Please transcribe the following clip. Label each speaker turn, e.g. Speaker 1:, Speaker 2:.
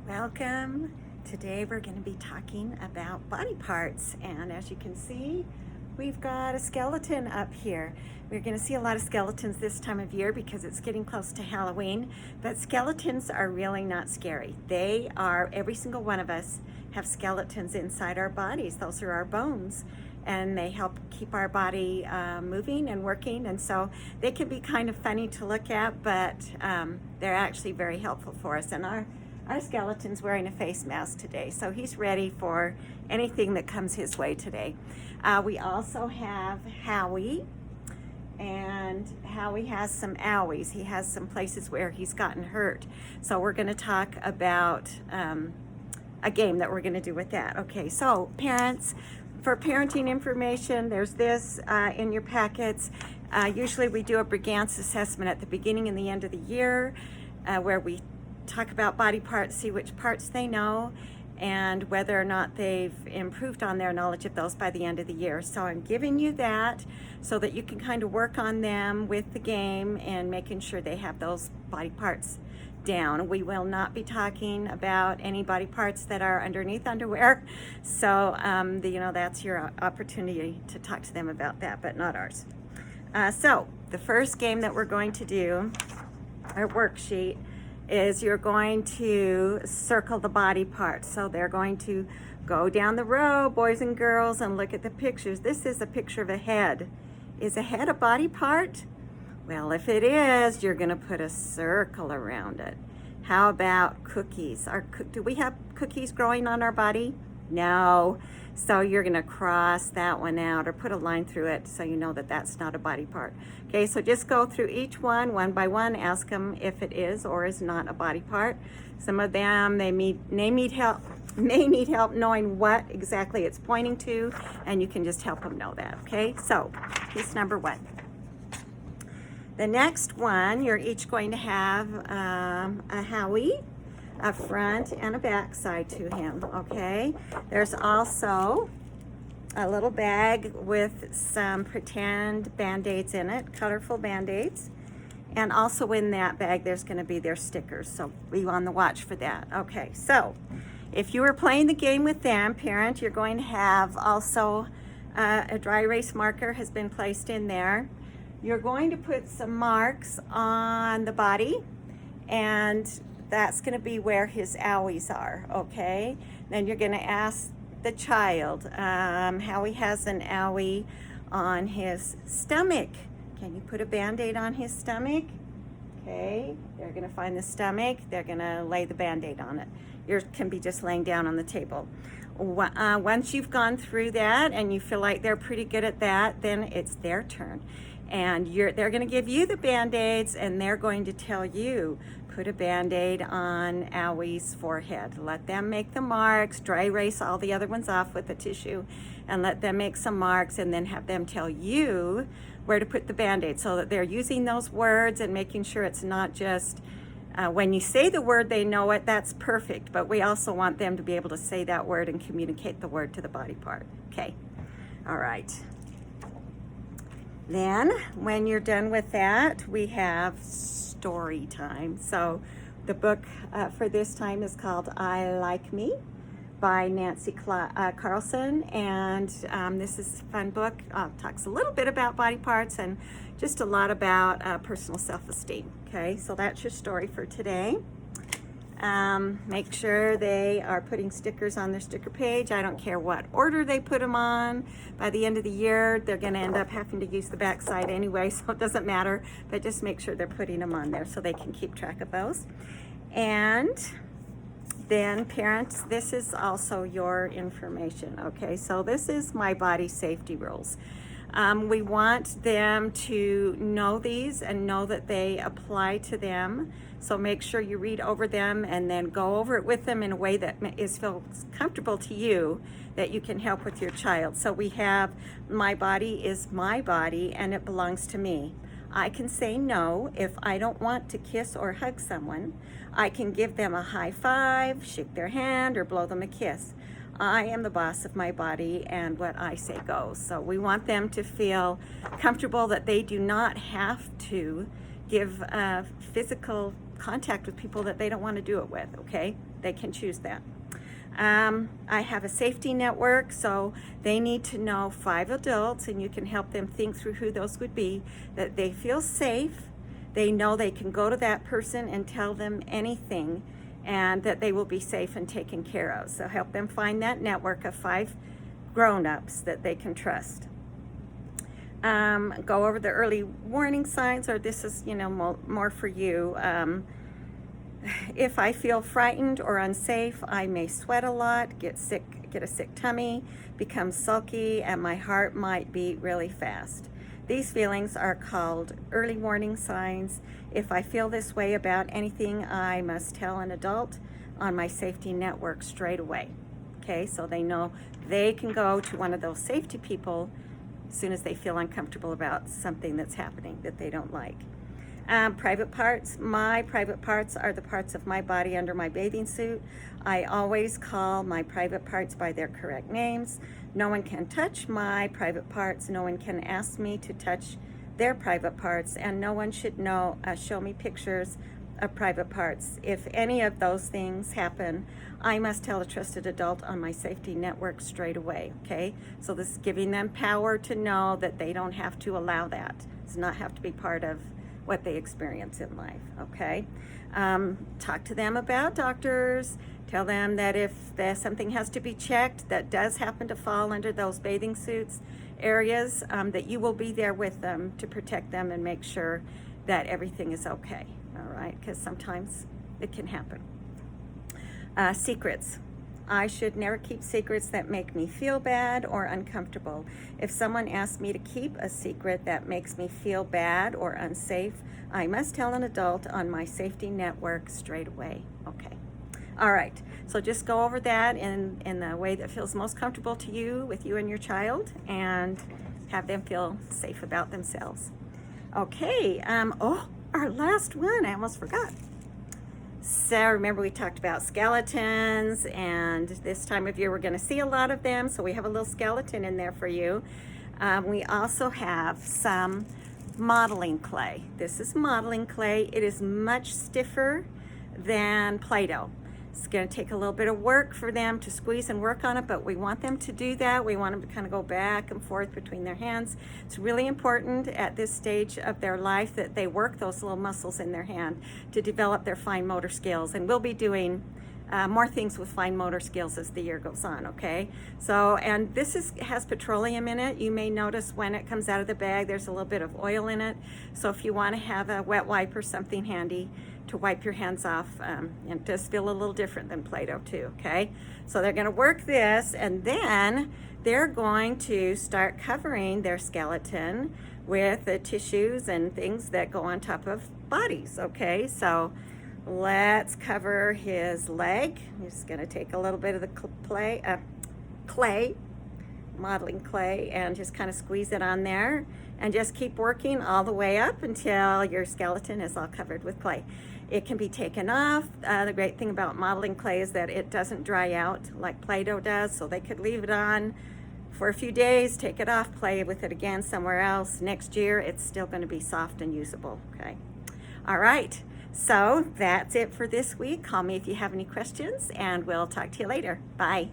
Speaker 1: Welcome. Today we're going to be talking about body parts, and as you can see, we've got a skeleton up here. We're going to see a lot of skeletons this time of year because it's getting close to Halloween, but skeletons are really not scary. They are, every single one of us have skeletons inside our bodies. Those are our bones, and they help keep our body moving and working, and so they can be kind of funny to look at, but they're actually very helpful for us. And our skeleton's wearing a face mask today, so he's ready for anything that comes his way today. We also have Howie, and Howie has some owies. He has some places where he's gotten hurt. So we're going to talk about a game that we're going to do with that. Okay, so parents, for parenting information, there's this in your packets. Usually we do a Brigance assessment at the beginning and the end of the year where we talk about body parts, see which parts they know, and whether or not they've improved on their knowledge of those by the end of the year. So I'm giving you that so that you can kind of work on them with the game and making sure they have those body parts down. We will not be talking about any body parts that are underneath underwear. So that's your opportunity to talk to them about that, but not ours. So the first game that we're going to do, our worksheet, is you're going to circle the body parts. So they're going to go down the row, boys and girls, and look at the pictures. This is a picture of a head. Is a head a body part? Well, if it is, you're going to put a circle around it. How about cookies? Do we have cookies growing on our body? No. So you're going to cross that one out or put a line through it so you know that that's not a body part. Okay, so just go through each one by one, ask them if it is or is not a body part. Some of them, they need help knowing what exactly it's pointing to, and you can just help them know that. Okay, so piece number one. The next one, you're each going to have a Howie, a front and a back side to him, okay? There's also a little bag with some pretend Band-Aids in it, colorful Band-Aids. And also in that bag, there's gonna be their stickers, so be on the watch for that. Okay, so if you were playing the game with them, parent, you're going to have also a dry erase marker has been placed in there. You're going to put some marks on the body, and that's going to be where his owies are, okay? Then you're going to ask the child how he has an owie on his stomach. Can you put a Band-Aid on his stomach? Okay, they're going to find the stomach. They're going to lay the Band-Aid on it. Yours can be just laying down on the table. Once you've gone through that and you feel like they're pretty good at that, then it's their turn. And they're going to give you the Band-Aids, and they're going to tell you, put a Band-Aid on Owie's forehead. Let them make the marks, dry erase all the other ones off with the tissue, and let them make some marks, and then have them tell you where to put the Band-Aid, so that they're using those words and making sure it's not just when you say the word they know it. That's perfect, but we also want them to be able to say that word and communicate the word to the body part. Okay, all right. Then, when you're done with that, we have story time. So the book for this time is called I Like Me by Nancy Carlson, and this is a fun book. Talks a little bit about body parts and just a lot about personal self-esteem. Okay, so that's your story for today. Make sure they are putting stickers on their sticker page. I don't care what order they put them on. By the end of the year, they're going to end up having to use the back side anyway, so it doesn't matter. But just make sure they're putting them on there so they can keep track of those. And then parents, this is also your information. Okay, so this is my body safety rules. We want them to know these and know that they apply to them. So make sure you read over them and then go over it with them in a way that feels comfortable to you, that you can help with your child. So we have, my body is my body and it belongs to me. I can say no if I don't want to kiss or hug someone. I can give them a high five, shake their hand, or blow them a kiss. I am the boss of my body, and what I say goes. So we want them to feel comfortable that they do not have to give physical contact with people that they don't want to do it with, okay? They can choose that. I have a safety network, so they need to know 5 adults, and you can help them think through who those would be, that they feel safe, they know they can go to that person and tell them anything, and that they will be safe and taken care of. So help them find that network of 5 grown-ups that they can trust. Go over the early warning signs, or this is, more for you. If I feel frightened or unsafe, I may sweat a lot, get a sick tummy, become sulky, and my heart might beat really fast. These feelings are called early warning signs. If I feel this way about anything, I must tell an adult on my safety network straight away. Okay, so they know they can go to one of those safety people as soon as they feel uncomfortable about something that's happening that they don't like. Private parts. My private parts are the parts of my body under my bathing suit. I always call my private parts by their correct names. No one can touch my private parts. No one can ask me to touch their private parts, and no one should show me pictures of private parts. If any of those things happen, I must tell a trusted adult on my safety network straight away, okay? So this is giving them power to know that they don't have to allow that. It does not have to be part of what they experience in life, okay? Talk to them about doctors. Tell them that if something has to be checked that does happen to fall under those bathing suits areas, that you will be there with them to protect them and make sure that everything is okay, all right? Because sometimes it can happen. Secrets. I should never keep secrets that make me feel bad or uncomfortable. If someone asks me to keep a secret that makes me feel bad or unsafe, I must tell an adult on my safety network straight away. Okay. All right. So just go over that in the way that feels most comfortable to you, with you and your child, and have them feel safe about themselves. Okay. Our last one, I almost forgot. So remember, we talked about skeletons, and this time of year we're going to see a lot of them, so we have a little skeleton in there for you. We also have some modeling clay. This is modeling clay. It is much stiffer than Play-Doh. It's going to take a little bit of work for them to squeeze and work on it, but we want them to do that. We want them to kind of go back and forth between their hands. It's really important at this stage of their life that they work those little muscles in their hand to develop their fine motor skills. And we'll be doing more things with fine motor skills as the year goes on, okay? So, and this has petroleum in it. You may notice when it comes out of the bag, there's a little bit of oil in it. So if you want to have a wet wipe or something handy to wipe your hands off, and it does feel a little different than Play-Doh too, okay? So they're gonna work this, and then they're going to start covering their skeleton with the tissues and things that go on top of bodies, okay? So let's cover his leg. I'm just gonna take a little bit of the clay, modeling clay, and just kind of squeeze it on there, and just keep working all the way up until your skeleton is all covered with clay. It can be taken off. The great thing about modeling clay is that it doesn't dry out like Play-Doh does, so they could leave it on for a few days, take it off, play with it again somewhere else. Next year, it's still going to be soft and usable, okay? All right, so that's it for this week. Call me if you have any questions, and we'll talk to you later. Bye.